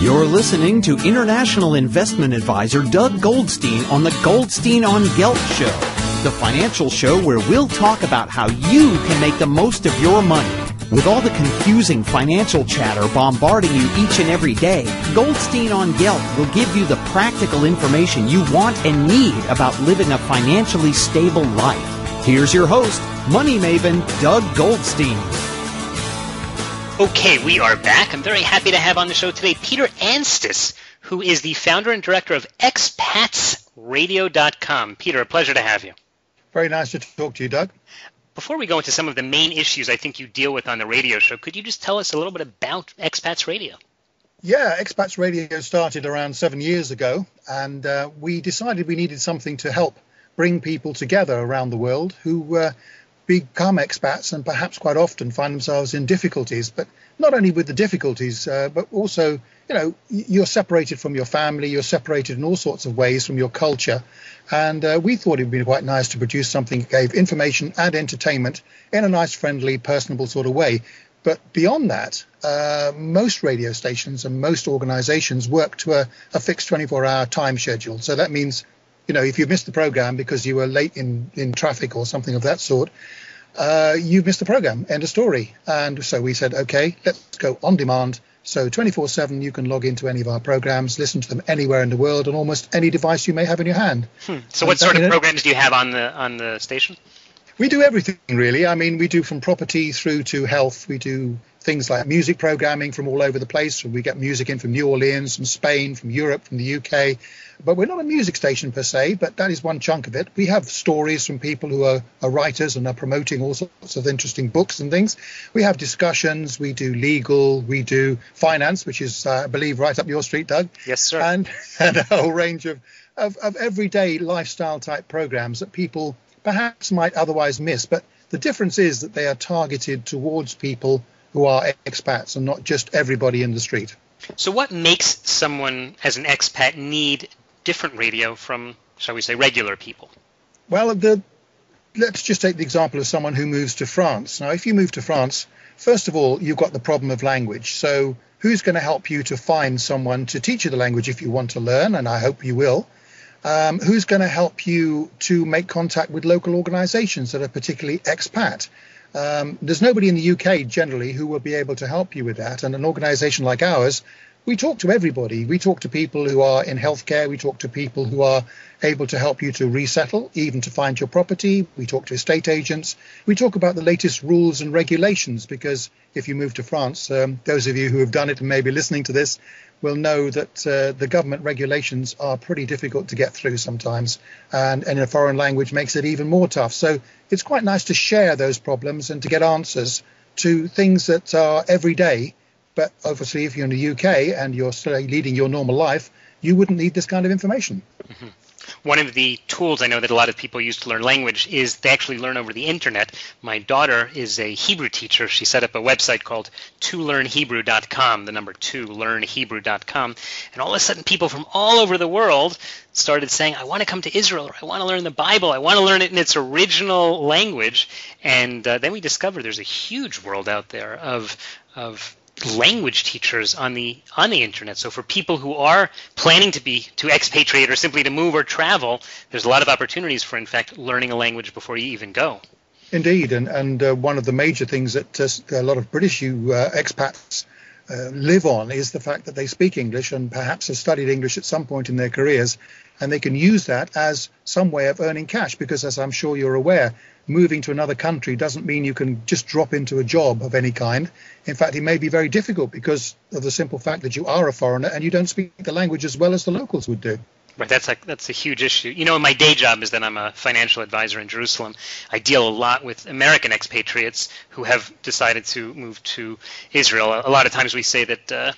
You're listening to international investment advisor Doug Goldstein on the Goldstein on Gelt show, the financial show where we'll talk about how you can make the most of your money. With all the confusing financial chatter bombarding you each and every day, Goldstein on Gelt will give you the practical information you want and need about living a financially stable life. Here's your host, money maven Doug Goldstein. Okay, we are back. I'm very happy to have on the show today Peter Anstis, who is the founder and director of ExpatsRadio.com. Peter, a pleasure to have you. Very nice to talk to you, Doug. Before we go into some of the main issues I think you deal with on the radio show, could you just tell us a little bit about Expats Radio? Yeah, Expats Radio started around 7 years ago, and we decided we needed something to help bring people together around the world who become expats and perhaps quite often find themselves in difficulties, but not only with the difficulties, but also, you know, you're separated from your family, you're separated in all sorts of ways from your culture. And we thought it would be quite nice to produce something that gave information and entertainment in a nice, friendly, personable sort of way. But beyond that, most radio stations and most organizations work to a fixed 24-hour time schedule. So that means, you know, if you missed the program because you were late in traffic or something of that sort, you've missed the program, end of story. And so we said, okay, let's go on demand. So 24/7, you can log into any of our programs, listen to them anywhere in the world on almost any device you may have in your hand. So what sort of programs do you have on the station? We do everything, really. I mean, we do from property through to health. We do things like music programming from all over the place. We get music in from New Orleans, from Spain, from Europe, from the UK. But we're not a music station per se, but that is one chunk of it. We have stories from people who are writers and are promoting all sorts of interesting books and things. We have discussions. We do legal. We do finance, which is, I believe, right up your street, Doug. Yes, sir. And a whole range of everyday lifestyle type programs that people perhaps might otherwise miss. But the difference is that they are targeted towards people who are expats and not just everybody in the street. So what makes someone as an expat need different radio from, shall we say, regular people? Well, let's just take the example of someone who moves to France. Now, if you move to France, first of all, you've got the problem of language. So who's going to help you to find someone to teach you the language if you want to learn? And I hope you will. Who's going to help you to make contact with local organizations that are particularly expat? There's nobody in the UK generally who will be able to help you with that. And an organization like ours, we talk to everybody. We talk to people who are in healthcare. We talk to people who are able to help you to resettle, even to find your property. We talk to estate agents. We talk about the latest rules and regulations, because if you move to France, those of you who have done it and may be listening to this will know that the government regulations are pretty difficult to get through sometimes, and in a foreign language makes it even more tough. So it's quite nice to share those problems and to get answers to things that are everyday. But obviously, if you're in the UK and you're still leading your normal life, you wouldn't need this kind of information. Mm-hmm. One of the tools I know that a lot of people use to learn language is they actually learn over the internet. My daughter is a Hebrew teacher. She set up a website called tolearnhebrew.com, the number 2learnhebrew.com. And all of a sudden, people from all over the world started saying, I want to come to Israel, or I want to learn the Bible, I want to learn it in its original language. And then we discovered there's a huge world out there of language teachers on the internet. So for people who are planning to expatriate or simply to move or travel, there's a lot of opportunities for, in fact, learning a language before you even go. Indeed, and one of the major things that a lot of British expats live on is the fact that they speak English and perhaps have studied English at some point in their careers, and they can use that as some way of earning cash, because, as I'm sure you're aware, moving to another country doesn't mean you can just drop into a job of any kind. In fact, it may be very difficult because of the simple fact that you are a foreigner and you don't speak the language as well as the locals would do. Right, that's a huge issue. You know, my day job is that I'm a financial advisor in Jerusalem. I deal a lot with American expatriates who have decided to move to Israel. A lot of times we say that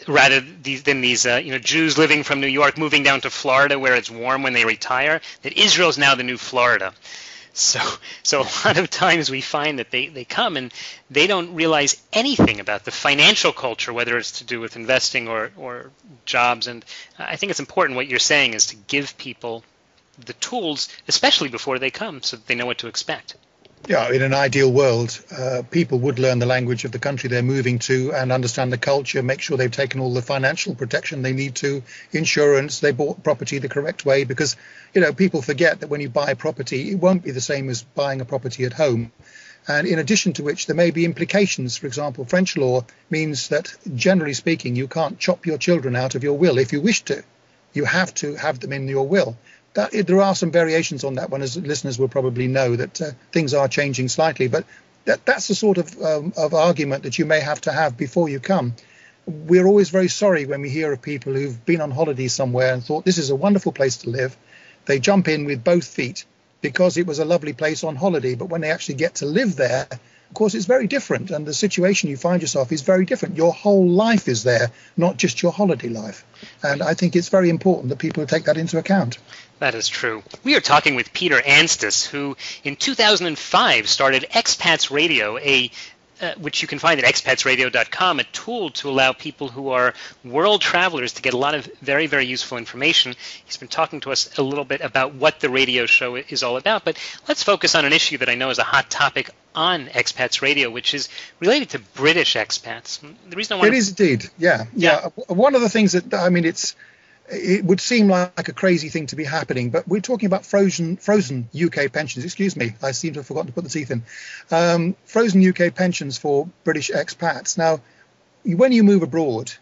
rather than these Jews living from New York moving down to Florida where it's warm when they retire, that Israel is now the new Florida. So a lot of times we find that they come and they don't realize anything about the financial culture, whether it's to do with investing or jobs. And I think it's important what you're saying is to give people the tools, especially before they come, so that they know what to expect. Yeah, in an ideal world, people would learn the language of the country they're moving to and understand the culture, make sure they've taken all the financial protection they need to, insurance, they bought property the correct way, because, people forget that when you buy property, it won't be the same as buying a property at home. And in addition to which, there may be implications. For example, French law means that, generally speaking, you can't chop your children out of your will if you wish to. You have to have them in your will. There are some variations on that one, as listeners will probably know, that things are changing slightly. But that's the sort of argument that you may have to have before you come. We're always very sorry when we hear of people who've been on holiday somewhere and thought this is a wonderful place to live. They jump in with both feet because it was a lovely place on holiday. But when they actually get to live there, of course, it's very different. And the situation you find yourself is very different. Your whole life is there, not just your holiday life. And I think it's very important that people take that into account. That is true. We are talking with Peter Anstis, who in 2005 started Expats Radio, which you can find at expatsradio.com, a tool to allow people who are world travelers to get a lot of very, very useful information. He's been talking to us a little bit about what the radio show is all about, but let's focus on an issue that I know is a hot topic on Expats Radio, which is related to British expats. The reason I want It is indeed, yeah. One of the things that, it would seem like a crazy thing to be happening, but we're talking about frozen UK pensions. Excuse me, I seem to have forgotten to put the teeth in. Frozen UK pensions for British expats. Now, when you move abroad,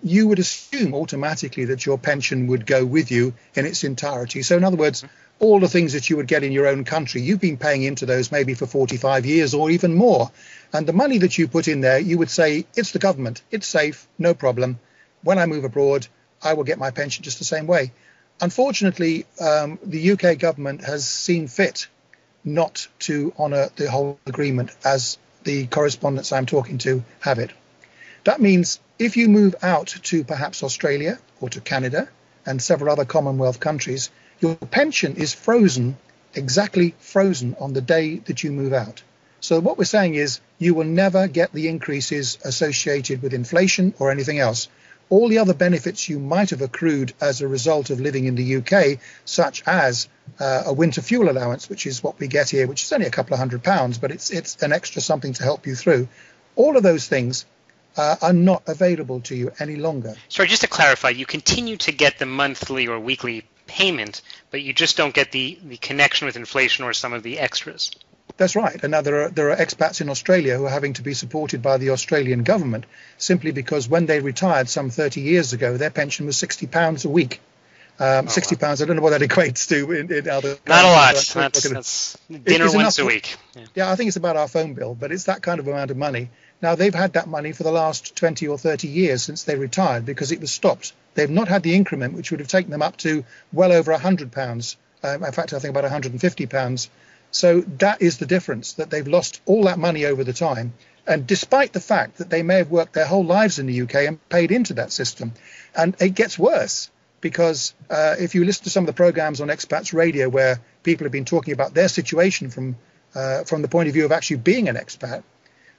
you would assume automatically that your pension would go with you in its entirety. So in other words, all the things that you would get in your own country, you've been paying into those maybe for 45 years or even more. And the money that you put in there, you would say, it's the government, it's safe, no problem. When I move abroad, I will get my pension just the same way. Unfortunately, the UK government has seen fit not to honour the whole agreement as the correspondents I'm talking to have it. That means if you move out to perhaps Australia or to Canada and several other Commonwealth countries, your pension is frozen, exactly frozen on the day that you move out. So what we're saying is you will never get the increases associated with inflation or anything else. All the other benefits you might have accrued as a result of living in the UK, such as a winter fuel allowance, which is what we get here, which is only a couple of £100, but it's an extra something to help you through. All of those things are not available to you any longer. Sorry, just to clarify, you continue to get the monthly or weekly payment, but you just don't get the connection with inflation or some of the extras. That's right. And now there are expats in Australia who are having to be supported by the Australian government simply because when they retired some 30 years ago, their pension was £60 a week. £60, I don't know what that equates to in other countries. Not a lot. That's dinner once a week. Yeah, I think it's about our phone bill, but it's that kind of amount of money. Now, they've had that money for the last 20 or 30 years since they retired because it was stopped. They've not had the increment, which would have taken them up to well over £100. In fact, I think about £150. So that is the difference, that they've lost all that money over the time. And despite the fact that they may have worked their whole lives in the UK and paid into that system. And it gets worse because if you listen to some of the programs on Expats Radio where people have been talking about their situation from the point of view of actually being an expat,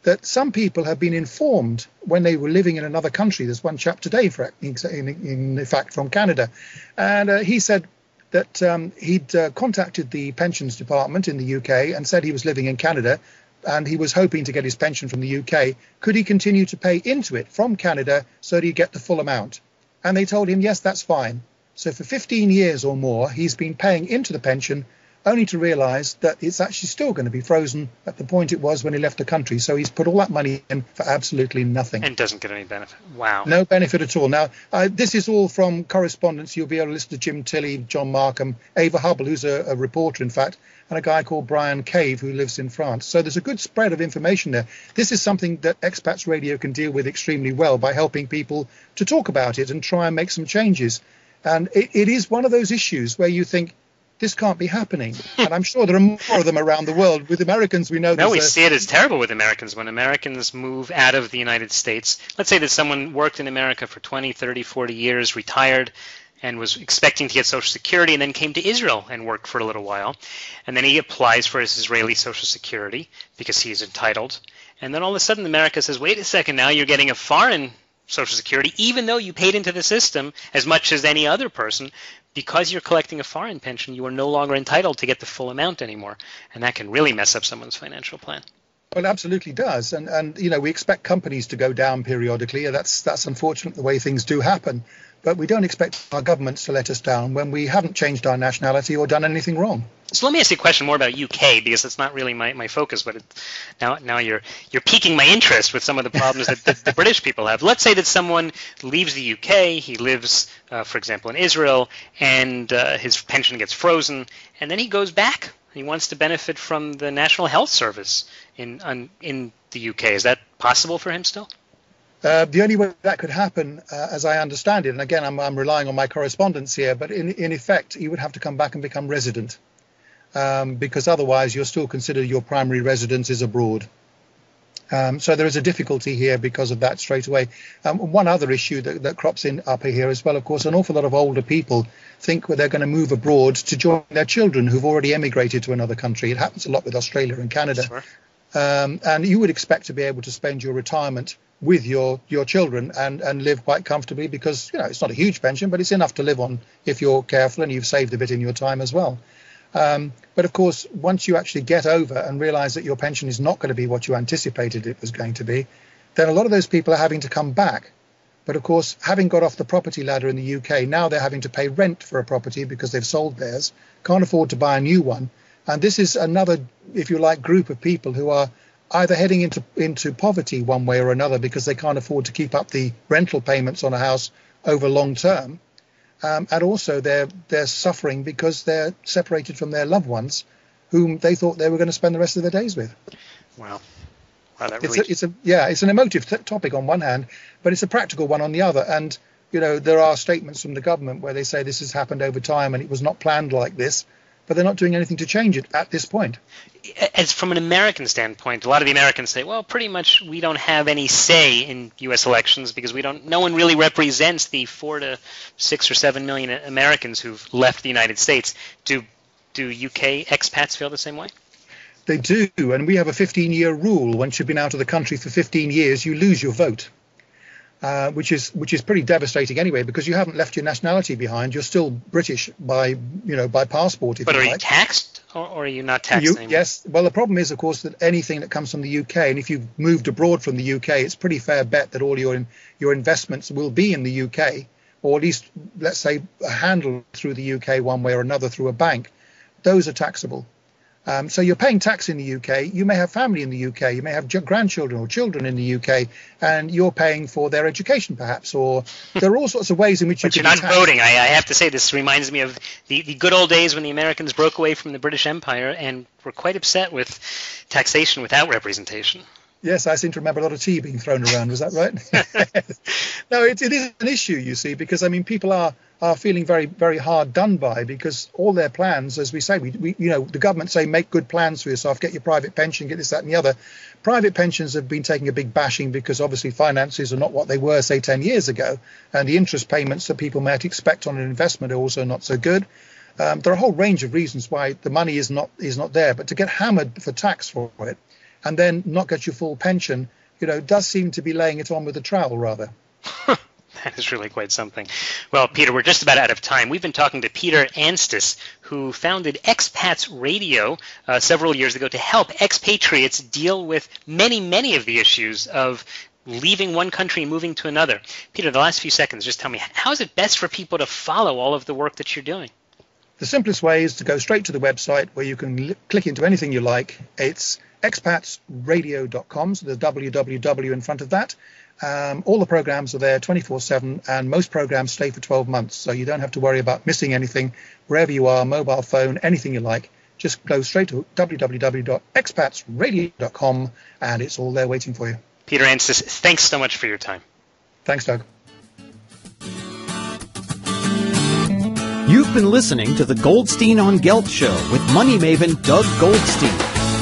that some people have been informed when they were living in another country. There's one chap today, in fact, from Canada. And he said that he'd contacted the pensions department in the UK and said he was living in Canada and he was hoping to get his pension from the UK. Could he continue to pay into it from Canada so that he'd get the full amount? And they told him, yes, that's fine. So for 15 years or more, he's been paying into the pension only to realise that it's actually still going to be frozen at the point it was when he left the country. So he's put all that money in for absolutely nothing. And doesn't get any benefit. Wow. No benefit at all. Now, this is all from correspondence. You'll be able to listen to Jim Tilley, John Markham, Ava Hubble, who's a reporter, in fact, and a guy called Brian Cave, who lives in France. So there's a good spread of information there. This is something that Expats Radio can deal with extremely well by helping people to talk about it and try and make some changes. And it is one of those issues where you think, this can't be happening. And I'm sure there are more of them around the world. With Americans, we know... No, we see it as terrible with Americans. When Americans move out of the United States, let's say that someone worked in America for 20, 30, 40 years, retired, and was expecting to get Social Security, and then came to Israel and worked for a little while. And then he applies for his Israeli Social Security because he's entitled. And then all of a sudden America says, wait a second, now you're getting a foreign Social Security, even though you paid into the system as much as any other person. Because you're collecting a foreign pension, you are no longer entitled to get the full amount anymore, and that can really mess up someone's financial plan. Well, it absolutely does, and we expect companies to go down periodically. That's unfortunate the way things do happen, but we don't expect our governments to let us down when we haven't changed our nationality or done anything wrong. So let me ask you a question more about UK, because it's not really my focus, but now you're piquing my interest with some of the problems that the British people have. Let's say that someone leaves the UK, he lives, for example, in Israel, and his pension gets frozen, and then he goes back. He wants to benefit from the National Health Service in the UK. Is that possible for him still? The only way that could happen, as I understand it, and again, I'm relying on my correspondence here, but in effect, he would have to come back and become resident. Because otherwise you're still considered your primary residence is abroad. So there is a difficulty here because of that straight away. One other issue that crops in up here as well, of course, an awful lot of older people think they're going to move abroad to join their children who've already emigrated to another country. It happens a lot with Australia and Canada. Sure. And you would expect to be able to spend your retirement with your children and live quite comfortably because, it's not a huge pension, but it's enough to live on if you're careful and you've saved a bit in your time as well. But of course, once you actually get over and realize that your pension is not going to be what you anticipated it was going to be, then a lot of those people are having to come back. But of course, having got off the property ladder in the UK, now they're having to pay rent for a property because they've sold theirs, can't afford to buy a new one. And this is another, if you like, group of people who are either heading into poverty one way or another because they can't afford to keep up the rental payments on a house over long term. And also they're suffering because they're separated from their loved ones whom they thought they were going to spend the rest of their days with. Wow. That really... It's an emotive topic on one hand, but it's a practical one on the other. And, there are statements from the government where they say this has happened over time and it was not planned like this, but they're not doing anything to change it at this point. As from an American standpoint, a lot of the Americans say, well, pretty much we don't have any say in U.S. elections because no one really represents the 4 to 6 or 7 million Americans who've left the United States. Do UK expats feel the same way? They do, and we have a 15-year rule. Once you've been out of the country for 15 years, you lose your vote. Which is pretty devastating anyway, because you haven't left your nationality behind. You're still British by passport. But are you taxed, or are you not taxed anymore? Yes. Well, the problem is, of course, that anything that comes from the UK, and if you've moved abroad from the UK, it's pretty fair bet that all your investments will be in the UK, or at least, let's say, handled through the UK one way or another through a bank. Those are taxable. So you're paying tax in the UK. You may have family in the UK. You may have grandchildren or children in the UK, and you're paying for their education, perhaps. Or there are all sorts of ways in which but you you're can. But you're not voting. I have to say, this reminds me of the good old days when the Americans broke away from the British Empire and were quite upset with taxation without representation. Yes, I seem to remember a lot of tea being thrown around. Was that right? No, it is an issue, you see, because people are feeling very, very hard done by because all their plans, as we say, the government say make good plans for yourself, get your private pension, get this, that, and the other. Private pensions have been taking a big bashing because obviously finances are not what they were, say, 10 years ago, and the interest payments that people might expect on an investment are also not so good. There are a whole range of reasons why the money is not there, but to get hammered for tax for it and then not get your full pension, does seem to be laying it on with a trowel, rather. That is really quite something. Well, Peter, we're just about out of time. We've been talking to Peter Anstis, who founded Expats Radio several years ago to help expatriates deal with many, many of the issues of leaving one country and moving to another. Peter, the last few seconds, just tell me, how is it best for people to follow all of the work that you're doing? The simplest way is to go straight to the website where you can click into anything you like. It's expatsradio.com, so there's www in front of that. All the programs are there 24/7, and most programs stay for 12 months, so you don't have to worry about missing anything. Wherever you are, mobile phone, anything you like, just go straight to www.expatsradio.com, and it's all there waiting for you. Peter Anstis, thanks so much for your time. Thanks, Doug. You've been listening to the Goldstein on Gelt show with money maven Doug Goldstein.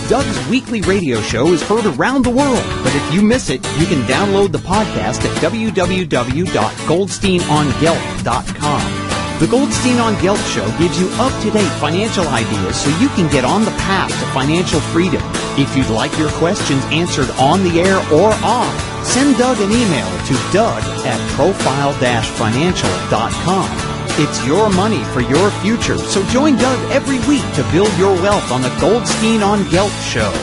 Doug's weekly radio show is heard around the world, but if you miss it, you can download the podcast at www.goldsteinongelt.com. The Goldstein on Gelt show gives you up-to-date financial ideas so you can get on the path to financial freedom. If you'd like your questions answered on the air or off, Send Doug an email to doug@profile-financial.com. It's your money for your future, so join Doug every week to build your wealth on the Goldstein on Gelt Show.